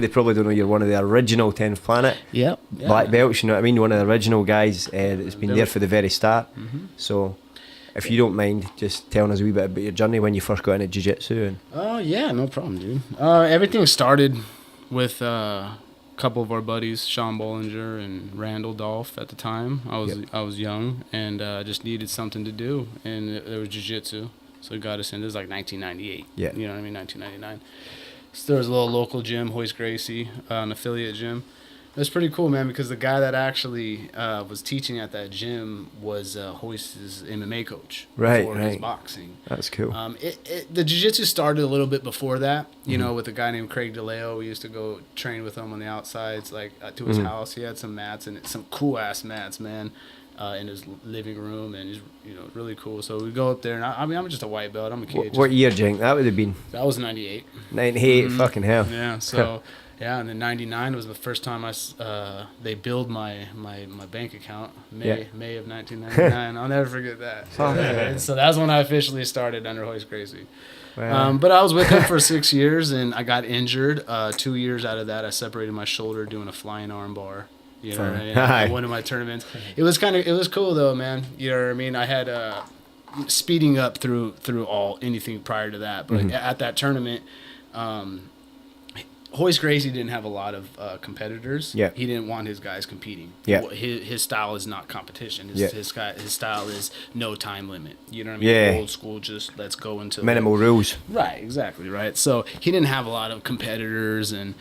they probably don't know you're one of the original 10th Planet Yep. black belts, you know what I mean? One of the original guys that's been there for the very start. So if you don't mind just telling us a wee bit about your journey when you first got into jiu-jitsu. And Oh, yeah, no problem, dude. Everything started with a couple of our buddies, Sean Bollinger and Randall Dolph at the time. I was young and just needed something to do, and there was jiu-jitsu. So it got us in. This was like 1998. Yeah. You know what I mean? 1999. So there was a little local gym, Hoist Gracie, an affiliate gym. It was pretty cool, man, because the guy that actually was teaching at that gym was Hoist's MMA coach for his boxing. That's cool. The jiu-jitsu started a little bit before that, you know, with a guy named Craig DeLeo. We used to go train with him on the outsides, like to his house. He had some mats, and some cool-ass mats, man, in his living room, and he's, you know, really cool. So we go up there, and I mean, I'm just a white belt. I'm a kid. What year, Jink? That would have been... That was 98. 98, fucking hell. Yeah, so... Yeah, and then 99 was the first time they billed my bank account, May of 1999. I'll never forget that. So that's when I officially started under Hoist Gracie. Wow. But I was with him for 6 years, and I got injured. 2 years out of that, I separated my shoulder doing a flying arm bar. You know what I mean? One of my tournaments. It was cool though, man. You know what I mean? I had speeding up through anything prior to that, but at that tournament. Hoist Gracie didn't have a lot of competitors. Yeah. He didn't want his guys competing. Yeah. His style is not competition. His style is no time limit. You know what I mean? Yeah. Old school, just let's go until... Minimal rules. Right, exactly, right? So he didn't have a lot of competitors, and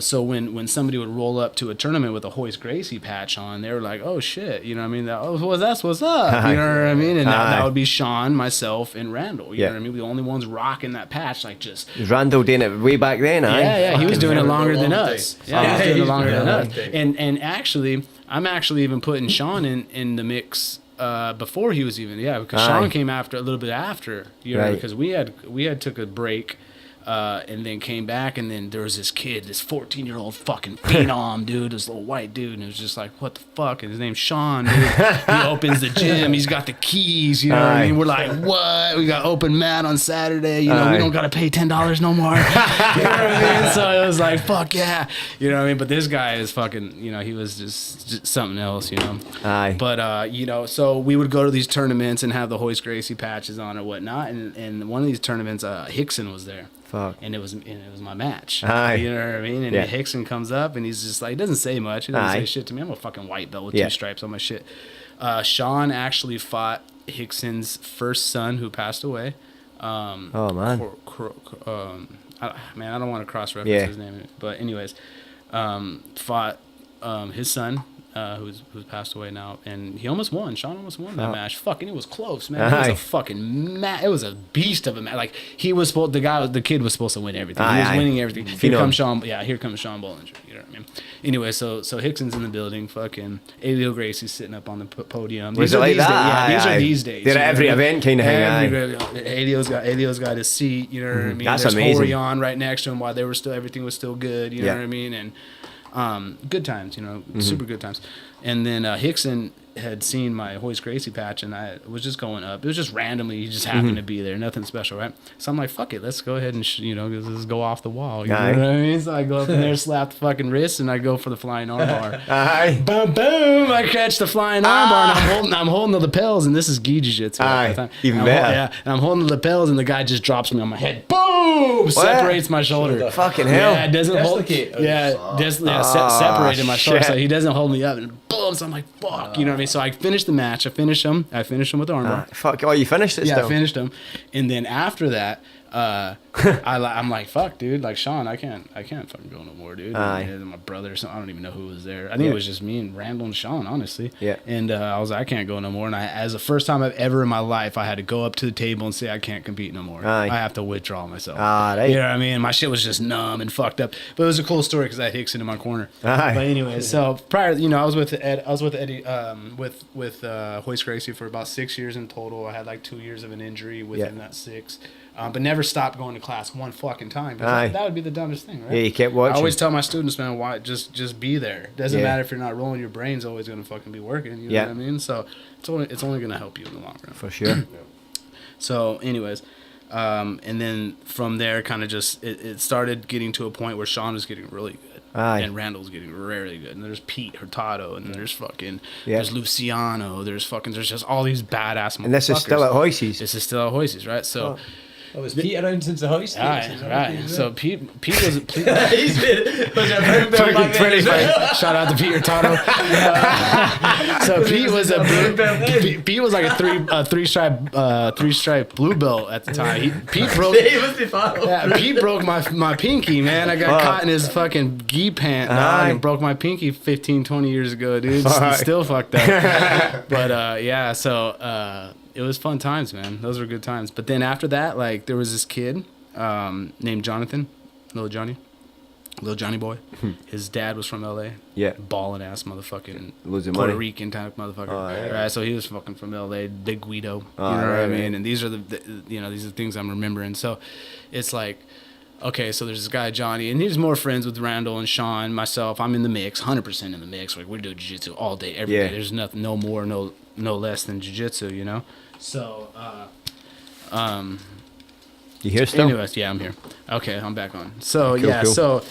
so when somebody would roll up to a tournament with a Hoist Gracie patch on, they were like, oh, shit, you know what I mean? That's what's up, you know what I mean? And that would be Sean, myself, and Randall, you know what I mean? We're the only ones rocking that patch, like just... Was Randall doing it way back then, Yeah, he was doing it longer than us. Yeah, he was doing it longer than us. And actually, I'm actually even putting Sean in the mix before he was even, because Sean came a little bit after, you know, because we had took a break. And then came back, and then there was this kid, this 14-year-old fucking phenom, dude, this little white dude, and it was just like, what the fuck? And his name's Sean, dude. He opens the gym, he's got the keys, you know what I mean? We're like, what? We got open mat on Saturday, you know, we don't got to pay $10 no more. You know what I mean? So it was like, fuck yeah. You know what I mean? But this guy is fucking, you know, he was just something else, you know? But, you know, so we would go to these tournaments and have the Hoist Gracie patches on or whatnot, and one of these tournaments, Hickson was there. Fuck. And it was my match. You know what I mean? And Hickson comes up, and he's just like, he doesn't say much. He doesn't say shit to me. I'm a fucking white belt with 2 stripes on my shit. Sean actually fought Hickson's first son, who passed away. Oh, man. Man, I don't want to cross-reference his name. But anyways, fought his son, who's passed away now, and he almost won. Sean almost won that match. Fucking, it was close, man. It was a fucking it was a beast of a match. Like, the kid was supposed to win everything. He was winning everything. Here comes Sean Bollinger. You know what I mean? Anyway, so Hickson's in the building. Fucking Elio Gracie's sitting up on the podium. Was it like that? Yeah, these are these days. They're at every event kind of thing. Elio's got his seat. You know what I mean? That's There's amazing. Horion right next to him while everything was still good. You know what I mean? And good times, you know, super good times. And then Hickson had seen my Hoist Gracie patch, and I was just going up. It was just randomly, he just happened to be there, nothing special, right? So I'm like, fuck it, let's go ahead and let's go off the wall. You know what I mean? So I go up in there, slap the fucking wrist, and I go for the flying arm bar. Boom, boom! I catch the flying arm bar, and I'm holding the lapels, and this is gi jiu-jitsu at the time. Even better. Yeah, and I'm holding the lapels, and the guy just drops me on my head. Boom! Separates my shoulder. Fucking hell! Yeah, it doesn't hold. Separated my shoulder, so he doesn't hold me up, and boom! So I'm like, fuck, you know what I mean? So I finished the match. I finished him with the armbar. Fuck! Oh, you finished it? Yeah, I finished him, and then after that, I'm like, fuck, dude. Like, Sean, I can't fucking go no more, dude. And my brother, I don't even know who was there. I think it was just me and Randall and Sean, honestly. Yeah. And I was like, I can't go no more. And as the first time I've ever in my life, I had to go up to the table and say, I can't compete no more. I have to withdraw myself. You know what I mean? My shit was just numb and fucked up. But it was a cool story because I had Hickson in my corner. But anyway, so prior, you know, I was with Eddie, with Hoist Gracie for about 6 years in total. I had like 2 years of an injury within that 6. But never stopped going to class one fucking time. That would be the dumbest thing, right? Yeah, you kept watching. I always tell my students, man, why just be there. Doesn't matter if you're not rolling. Your brain's always gonna fucking be working. You know what I mean? So it's only gonna help you in the long run. For sure. So, anyways, And then from there, kind of just it started getting to a point where Sean was getting really good. And Randall's getting really good. And there's Pete Hurtado, and there's fucking there's Luciano, there's just all these badass motherfuckers. And this is still at Hoisey's. This is still at Hoisey's, right? So. Oh, was Pete around since the house? Right. So Pete was. He's been fucking 25. Shout out to Pete Hurtado. So Pete was Pete was like a three stripe blue belt at the time. Pete broke my pinky, man. I got caught in his fucking gi pant, dog, and broke my pinky 15, 20 years ago, dude. Still fucked up. But so. It was fun times, man. Those were good times. But then after that, like, there was this kid named Jonathan, Little Johnny boy. His dad was from L.A. Yeah. Ballin' ass motherfucking Puerto Rican type motherfucker. Yeah. Right, so he was fucking from L.A. Big Guido. You know what I mean? And these are these are the things I'm remembering. So it's like, okay, so there's this guy, Johnny, and he's more friends with Randall and Sean, myself. I'm in the mix, 100% in the mix. Like, we're doing jiu-jitsu all day, every day. There's nothing, no more, no less than jiu-jitsu, you know? So, you here still? Anyways, yeah, I'm here. Okay, I'm back on. So, cool. So,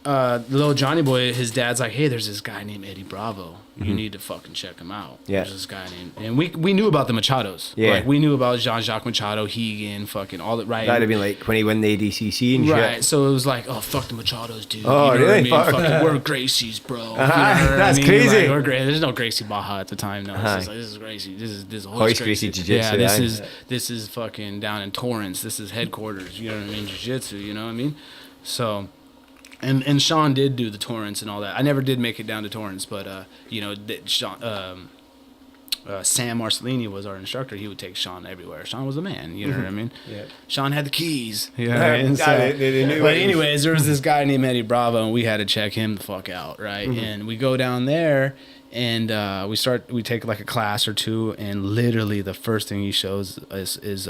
the little Johnny boy, his dad's like, hey, there's this guy named Eddie Bravo. You need to fucking check him out. Yeah. There's this guy named, and we knew about the Machados. Yeah. Like, we knew about Jean-Jacques Machado, Hegan, fucking all that, right? That'd have been like when he won the ADCC and shit. Right, so it was like, oh, fuck the Machados, dude. Oh, you know really? What I mean? Fucking, we're Gracie's, bro. You know That's I mean? crazy. Like, we're There's no Gracie Baja at the time, no. It's just like, this is Gracie. This is Hoist Gracie Jiu-Jitsu. Yeah, this is fucking down in Torrance. This is headquarters, you know what I mean? Jiu-Jitsu, you know what I mean? So... And Sean did do the Torrance and all that. I never did make it down to Torrance, but Sam Marcellini was our instructor. He would take Sean everywhere. Sean was the man, you know what I mean? Yeah. Sean had the keys. You know what I mean? But anyways, there was this guy named Eddie Bravo, and we had to check him the fuck out, right? Mm-hmm. And we go down there, and we take like a class or two, and literally the first thing he shows us is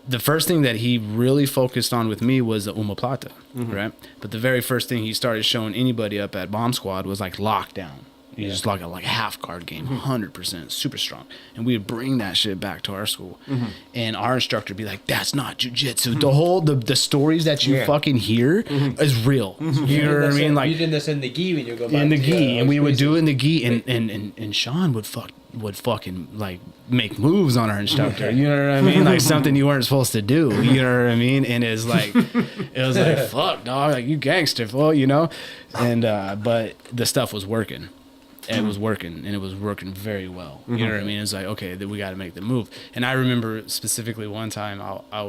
the first thing that he really focused on with me was the omoplata, right? But the very first thing he started showing anybody up at Bomb Squad was like lockdown. You just like a half guard game, 100%, super strong. And we would bring that shit back to our school. And our instructor would be like, that's not jiu-jitsu. The whole, the stories that you fucking hear is real. You know what I mean? Like, you're doing this in the gi when you go back in the gi. And we would do it in the gi. And Sean would fucking like make moves on our instructor. You know what I mean? Like something you weren't supposed to do. You know what I mean? And it was like fuck, dog, like you gangster, fool, you know? And but the stuff was working. And it was working, and it was working very well. You know what I mean? It's like, okay, then we got to make the move. And I remember specifically one time I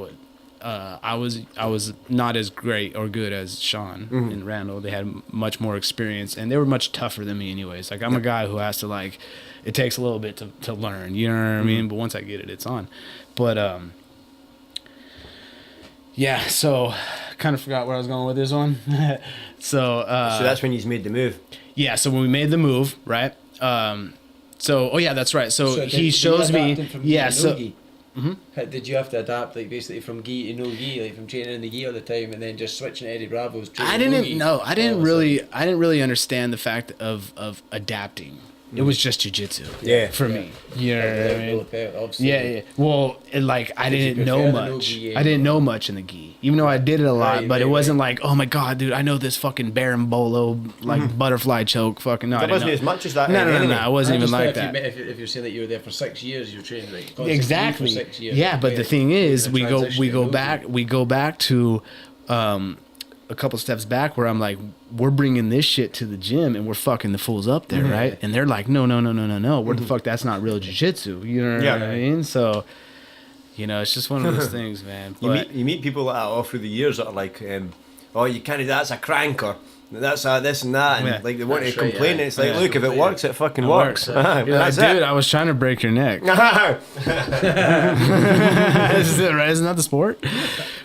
was not as great or good as Sean and Randall. They had much more experience, and they were much tougher than me anyways. Like, I'm a guy who has to, like, it takes a little bit to learn, you know what I mean? But once I get it, it's on. But, yeah, so kind of forgot where I was going with this one. So that's when you made the move. Yeah, so when we made the move, right? That's right. So he shows me. Yeah, so. Did you have to adapt, like, basically from gi to no gi, like from training in the gi all the time and then just switching to Eddie Bravo's training? I didn't really understand the fact of adapting. It was just jiu-jitsu. Yeah. For me. You know what I mean? Yeah. Well, I didn't know much. I didn't know much in the gi. Even though I did it a lot, but it wasn't like, oh my god, dude, I know this fucking berimbolo, like butterfly choke, fucking no. That wasn't as much as that. No, I wasn't even like that. If you're saying that you were there for 6 years, you were training like exactly for 6 years. Yeah, but the thing is, we go back to a couple steps back where I'm like, we're bringing this shit to the gym and we're fucking the fools up there, right? And they're like, no. Where the fuck? That's not real jiu-jitsu. You know what I mean? So, you know, it's just one of those things, man. But you meet people like that all through the years that are like, oh, you can't do that. That's a cranker. That's this and that, and like they want to complain. It's like, look, if it works, it fucking works. Like, dude, I was trying to break your neck. Is it right? Isn't that the sport?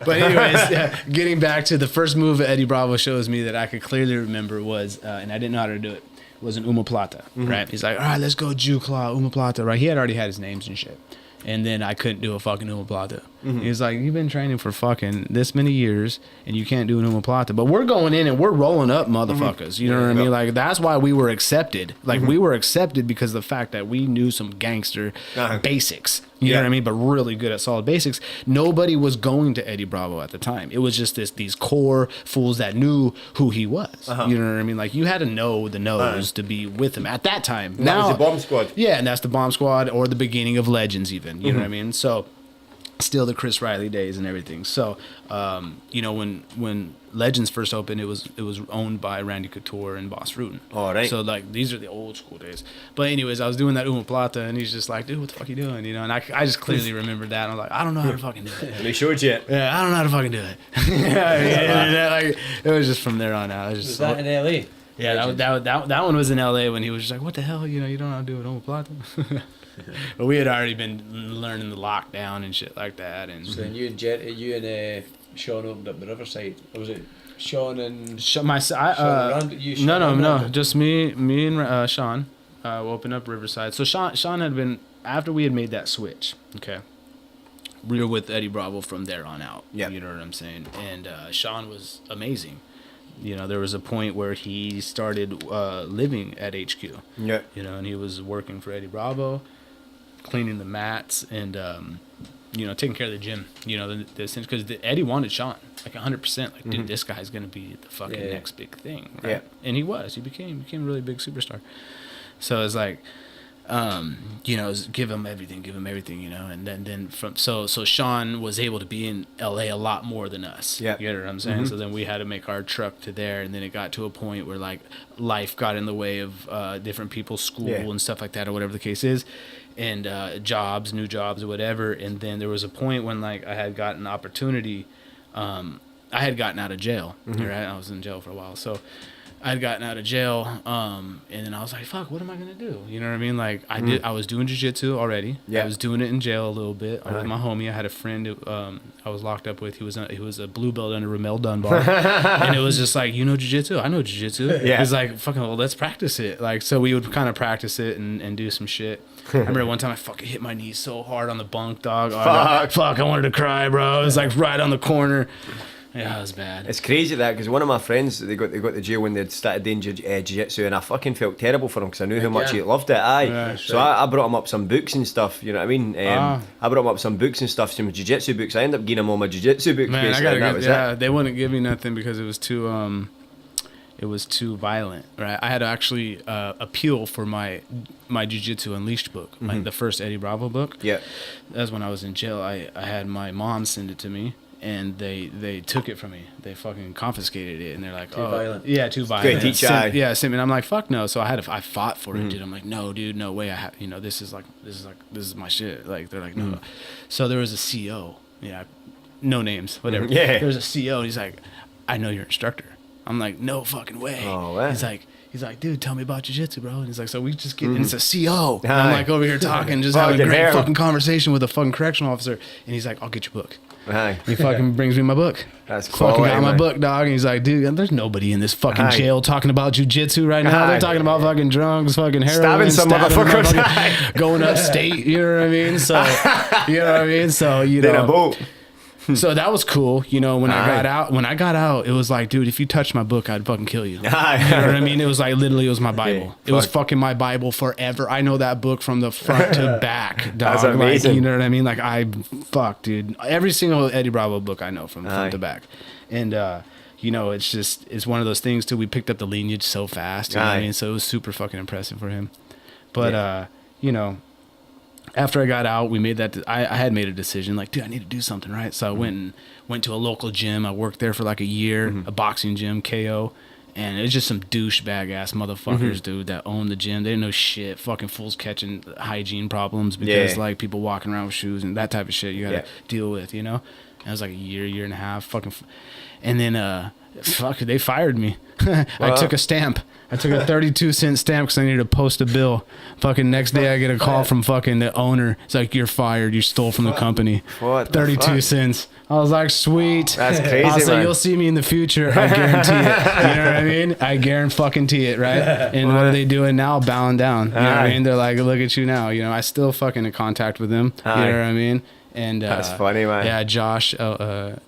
But anyways, getting back to the first move Eddie Bravo shows me that I could clearly remember was, and I didn't know how to do it, was an omoplata, right? He's like, all right, let's go Jew claw, omoplata, right? He had already had his names and shit. And then I couldn't do a fucking omoplata. He's like, you've been training for fucking this many years and you can't do an omoplata. But we're going in and we're rolling up motherfuckers. You know what I mean? Like, that's why we were accepted. Like, we were accepted because of the fact that we knew some gangster basics. You know what I mean? But really good at solid basics. Nobody was going to Eddie Bravo at the time. It was just these core fools that knew who he was. You know what I mean? Like, you had to know the nose to be with him at that time. And that was the Bomb Squad. Yeah, and that's the Bomb Squad or the beginning of Legends even. You know what I mean? So, still the Chris Riley days and everything. So, you know, when Legends first opened, it was owned by Randy Couture and Boss Rutan. Oh, right. So, like, these are the old school days. But anyways, I was doing that omoplata, and he's just like, dude, what the fuck you doing? You know, and I just clearly remembered that. And I'm like, I don't know how to fucking do it. And he showed you. Yeah, I don't know how to fucking do it. Like, it was just from there on out. Was that in LA? Yeah, that one was in LA when he was just like, what the hell? You know, you don't know how to do an omoplata? But we had already been learning the lockdown and shit like that. And so then you and Sean opened up the Riverside. Or was it Sean and No, just me and Sean opened up Riverside. So Sean had been, after we had made that switch, okay, we were with Eddie Bravo from there on out. Yeah, you know what I'm saying. And Sean was amazing. You know, there was a point where he started living at HQ. Yeah, you know, and he was working for Eddie Bravo, cleaning the mats and you know, taking care of the gym. You know, because Eddie wanted Sean like 100%. Like, dude, this guy's gonna be the fucking next big thing. Right? Yeah, and he was. He became a really big superstar. So it's like, you know, give him everything, you know, and then so Sean was able to be in LA a lot more than us. Yeah, you know what I'm saying? So then we had to make our truck to there, and then it got to a point where like life got in the way of different people's school and stuff like that, or whatever the case is, and new jobs or whatever. And then there was a point when like I had gotten an opportunity. I had gotten out of jail. Right, I was in jail for a while, so I had gotten out of jail, and then I was like, "Fuck, what am I gonna do?" You know what I mean? Like I was doing jiu-jitsu already. Yeah. I was doing it in jail a little bit. With my homie. I had a friend who I was locked up with. He was a blue belt under Ramel Dunbar, and it was just like, you know jiu-jitsu? I know jiu-jitsu. Yeah. He's like, "Fucking, well, let's practice it." Like, so we would kind of practice it and do some shit. I remember one time I fucking hit my knee so hard on the bunk, dog. Fuck, I wanted to cry, bro. It was like right on the corner. Yeah, it was bad. It's crazy that, because one of my friends, they got to jail when they'd started doing jiu-jitsu, and I fucking felt terrible for him because I knew how much he loved it. So I brought him up some books and stuff, you know what I mean? I brought him up some books and stuff, some jiu-jitsu books. I ended up giving him all my jiu-jitsu books. Man, they wouldn't give me nothing because it was too violent, right? I had to actually appeal for my Jiu-Jitsu Unleashed book, the first Eddie Bravo book. Yeah, that's when I was in jail. I had my mom send it to me, and they took it from me. They fucking confiscated it, and they're like, too violent. Yeah, too violent. Great teacher. And I'm like, fuck no. So I fought for it, dude. I'm like, no, dude, no way. This is my shit. Like, they're like, no. So there was a CO. Yeah, no names, whatever. Yeah. There was a CO, and he's like, I know your instructor. I'm like, no fucking way. Oh, wow. He's like, dude, tell me about jiu-jitsu, bro. And he's like, so we just get, and it's a CO. And I'm like over here talking, just having a great fucking conversation with a fucking correctional officer. And he's like, I'll get your book. He fucking brings me my book. That's cool. Fucking got my book, dog. And he's like, dude, there's nobody in this fucking jail talking about jiu-jitsu right now. They're talking about fucking drunks, fucking heroin. Stabbing some motherfuckers. Going upstate, you know what I mean? So, you know what I mean? So, you know. So that was cool, you know. When I got out, it was like, dude, if you touch my book, I'd fucking kill you. You know what I mean? It was like literally, it was my Bible. It was fucking my Bible forever. I know that book from the front to back, dog. That's amazing. Like, you know what I mean? Like dude. Every single Eddie Bravo book I know from front to back, and you know, it's one of those things too. We picked up the lineage so fast, you know what I mean? So it was super fucking impressive for him. But you know. After I got out, we made that. I had made a decision, like, dude, I need to do something, right? So I went to a local gym. I worked there for like a year, a boxing gym, KO, and it's just some douchebag ass motherfuckers, dude, that own the gym. They didn't know shit. Fucking fools catching hygiene problems because like people walking around with shoes and that type of shit you gotta deal with, you know. And it was like a year and a half, and then they fired me. I took a stamp. I took a 32-cent stamp because I needed to post a bill. Fucking next day, I get a call from fucking the owner. It's like, you're fired. You stole from the company. What? 32 cents. I was like, sweet. That's crazy, I was like, you'll see me in the future. I guarantee it. You know what I mean? I guarantee it, right? And what are they doing now? Bowing down. You know what I mean? They're like, look at you now. You know, I still fucking in contact with them. You know what I mean? And that's funny, man. Yeah, Josh, the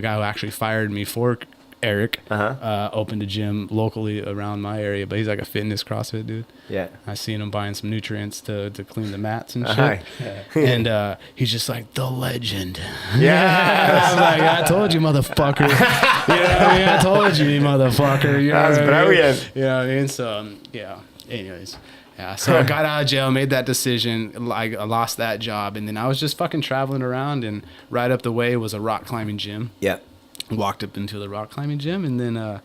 guy who actually fired me for Eric, opened a gym locally around my area, but he's like a fitness CrossFit dude. Yeah. I seen him buying some nutrients to clean the mats and shit. And he's just like, the legend. Yeah. I'm like, I told you, motherfucker. You know what I mean? I told you, motherfucker. You know That's brilliant. I mean? You know what I mean? So, yeah. Anyways. Yeah, so I got out of jail, made that decision. Like, I lost that job, and then I was just fucking traveling around, and right up the way was a rock climbing gym. Yeah. Walked up into the rock climbing gym, and then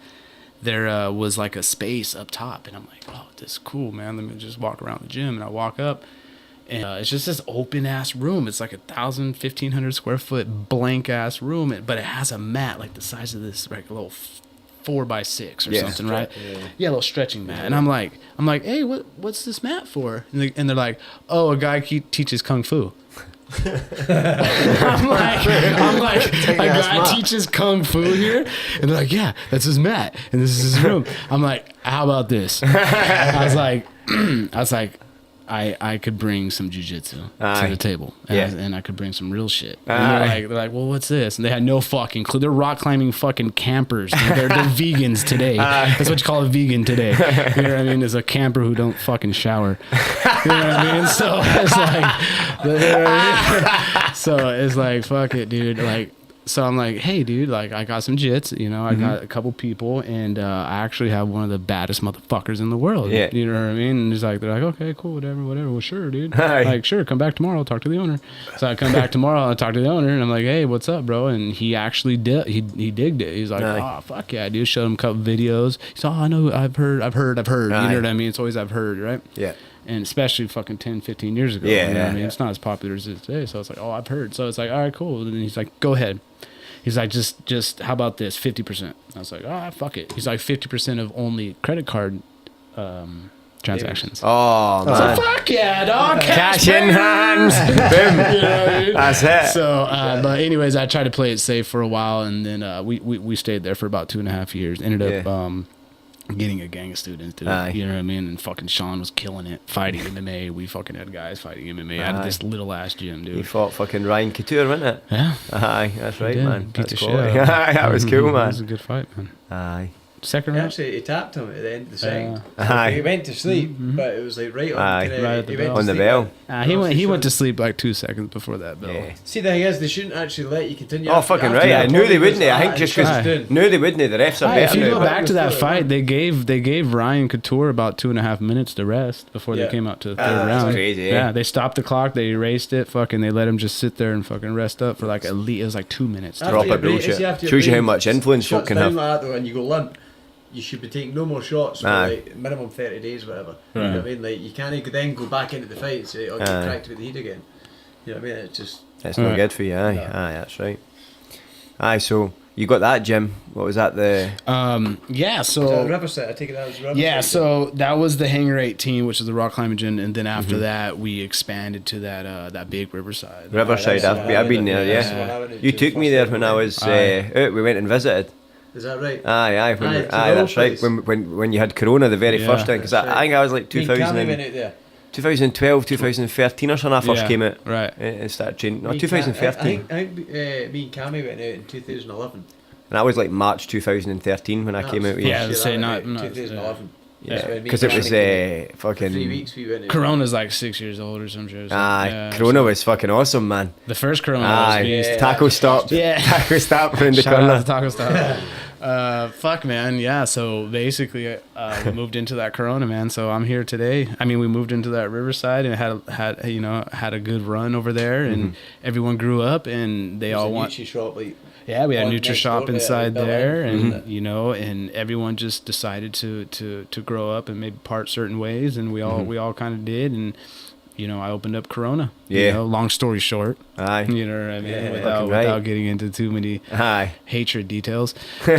there was like a space up top, and I'm like, oh, this is cool, man. Let me just walk around the gym. And I walk up, and it's just this open ass room. It's like 1,500 square foot blank ass room, but it has a mat like the size of this, like a little 4x6 or something, right? Yeah, a little stretching mat. And I'm like, hey, what's this mat for? And they're like, oh, a guy teaches kung fu. I'm like, a guy teaches kung fu here, and they're like, yeah, that's his mat, and this is his room. I'm like, how about this? I was like, I could bring some jujitsu to the table, and I could bring some real shit. And they're like, well, what's this? And they had no fucking clue. They're rock climbing fucking campers. They're vegans today. That's what you call a vegan today. You know what I mean? Is a camper who don't fucking shower. You know what I mean? So it's like, you know what I mean? So it's like, fuck it, dude. Like. So I'm like, hey, dude, like, I got some jits, you know, I got a couple people, and I actually have one of the baddest motherfuckers in the world. Yeah. You know what I mean? And they're like, okay, cool, whatever. Well, sure, dude. Like, sure, come back tomorrow. I'll talk to the owner. So I come back tomorrow. I talk to the owner, and I'm like, hey, what's up, bro? And he actually did. He digged it. He's like, oh, fuck yeah, dude. Showed him a couple videos. He's like, oh, I know. I've heard. You know what I mean? It's always I've heard, right? Yeah. And especially fucking 10, 15 years ago. Yeah. You know what I mean? It's not as popular as it is today. So it's like, oh, I've heard. So it's like, all right, cool. And then he's like, go ahead. He's like, just how about this, 50%? I was like, fuck it. He's like, 50% of only credit card transactions. Oh, man. So fuck yeah, dog. Cash in hand. Boom. You know what I mean? That's it. So, but anyways, I tried to play it safe for a while, and then we stayed there for about 2.5 years. Ended up getting a gang of students, dude. You know what I mean? And fucking Sean was killing it, fighting MMA. We fucking had guys fighting MMA at this little ass gym, dude. He fought fucking Ryan Couture, wasn't it? Yeah. Aye, that's right, man. Beat That's the cool. shit out of him. That was cool, man. It was a good fight, man. Aye. Second round? Actually, he tapped him at the end of the second. Aye. He went to sleep, but it was like right on, Aye. kinda, Right at the he went bell. to On the sleep bell. at- He went to sleep like 2 seconds before that bell. Yeah. See, the thing is, they shouldn't actually let you continue. Oh, after- fucking after right. that I knew point, they he wouldn't. goes, I think "Ah, just shit's because done." knew they wouldn't. The refs are If better you go now. back to that fight, they gave Ryan Couture about 2.5 minutes to rest before they Yeah. came out to the That's third round. crazy, Yeah, they stopped the clock, they erased it, fucking, they let him just sit there and fucking rest up for like at least, it was like 2 minutes. After Proper your brain- bullshit. see, after your Shows you how brain much influence folk shuts can down have. like that, though, and you go limp, you should be taking no more shots for Aye. like minimum 30 days, whatever. You know what I mean? Like, you can't then go back into the fight and say, oh, get Aye. cracked with the heat again. You know what I mean? It's just. That's not Right. good for you. Aye, aye, that's right. Aye, so you got that gym. What was that? The Yeah, Was that so Riverside? I take it that was Riverside. yeah, so that was the Hangar 18, which is the rock climbing gym, and then after that we expanded to that big Riverside. Riverside. that's the one I've been I there. went- that's the Yeah, one I went you to took me first there time when I was out. We went and visited. Is that right? Aye, Aye, to the that's old right. place. When you had Corona the very Yeah. first time, because That's right. I think I was like Me and Cammy 2000 went out there. 2012, 2013 or something. I first Yeah, came out. right. And started training. No, Me and 2013. I think me and Cammy went out in 2011. And that was like March 2013 when I came out. Yeah, Shit, say I not- went out not- 2011. Yeah, That's when me because and it was Cammy came out. fucking. 3 weeks we went out. Corona's like 6 years old or some shit. Aye, Yeah, Corona so- was fucking awesome, man. the first Corona Aye, was beast. Yeah. taco stop. Yeah. Taco stop around the Shout out corner. to Taco Stop. Fuck, man. Yeah, so basically, we moved into that Corona, man. So I'm here today. I mean, we moved into that Riverside and had a good run over there, and everyone grew up, and they There's all a want. Nutri shop, like, Yeah, we had a on Nutri next shop door, inside Bel Air, there, and wasn't it? and everyone just decided to grow up and maybe part certain ways, and we all kind of did, and I opened up Corona. Yeah. Long story short. Aye. You know what I mean? Yeah, without fucking right. getting into too many Aye. hatred details. But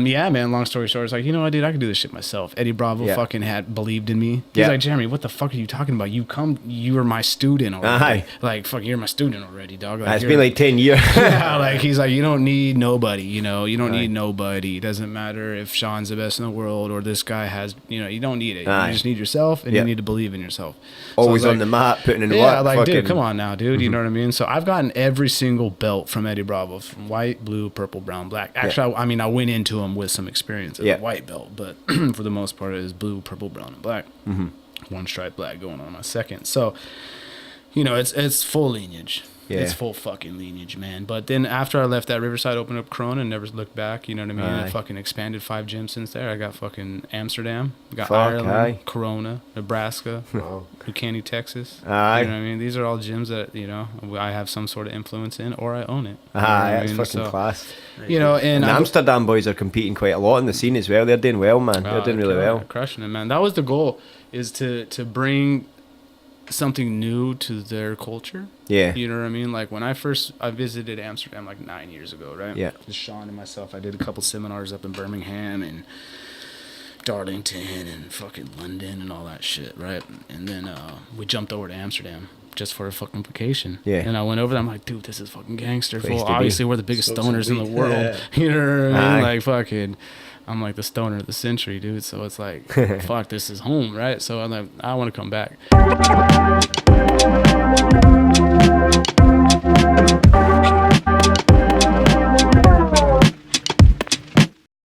yeah, man, long story short, it's like, you know what, dude, I could do this shit myself. Eddie Bravo Yeah. fucking had believed in me. He's Yeah. like, Jeremy, what the fuck are you talking about? You were my student already. Aye. Like, fuck, you're my student already, dog. Like, It's you're- been like 10 years. yeah, like he's like, you don't need nobody, you don't need nobody. It doesn't matter if Sean's the best in the world or this guy has, you don't need it. Aye. You just need yourself, and Yeah. you need to believe in yourself. So I Always was on like, the mat, putting in yeah, work. like, fucking... dude, come on now, dude. You know what I mean? So I've gotten every single belt from Eddie Bravo, from white, blue, purple, brown, black. Actually, I mean, I went into them with some experience at a white belt, but for the most part, it is blue, purple, brown, and black. One stripe black going on my second. So, you know, it's full lineage. Yeah. It's full fucking lineage, man. But then after I left that Riverside, opened up Corona and never looked back. You know what I mean? I fucking expanded 5 gyms since there. I got fucking Amsterdam, got Ireland, Corona, Nebraska, New Caney, Texas. You know what I mean? These are all gyms that, you know, I have some sort of influence in, or I own it. That's fucking class. You know, and the Amsterdam boys are competing quite a lot in the scene as well. They're doing well, man. They're doing really well. Crushing it, man. That was the goal, is to bring something new to their culture. Yeah. You know what I mean? Like when I visited Amsterdam like 9 years ago, right? Yeah. Just Sean and myself, I did a couple seminars up in Birmingham and Darlington and fucking London and all that shit, right? And then we jumped over to Amsterdam just for a fucking vacation. Yeah. And I went over there, I'm like, dude, this is fucking gangster. Obviously, we're the biggest stoners in the world. You know what I mean? Like fucking... I'm like the stoner of the century, dude. So it's like, fuck, this is home, right? So I'm like, I want to come back.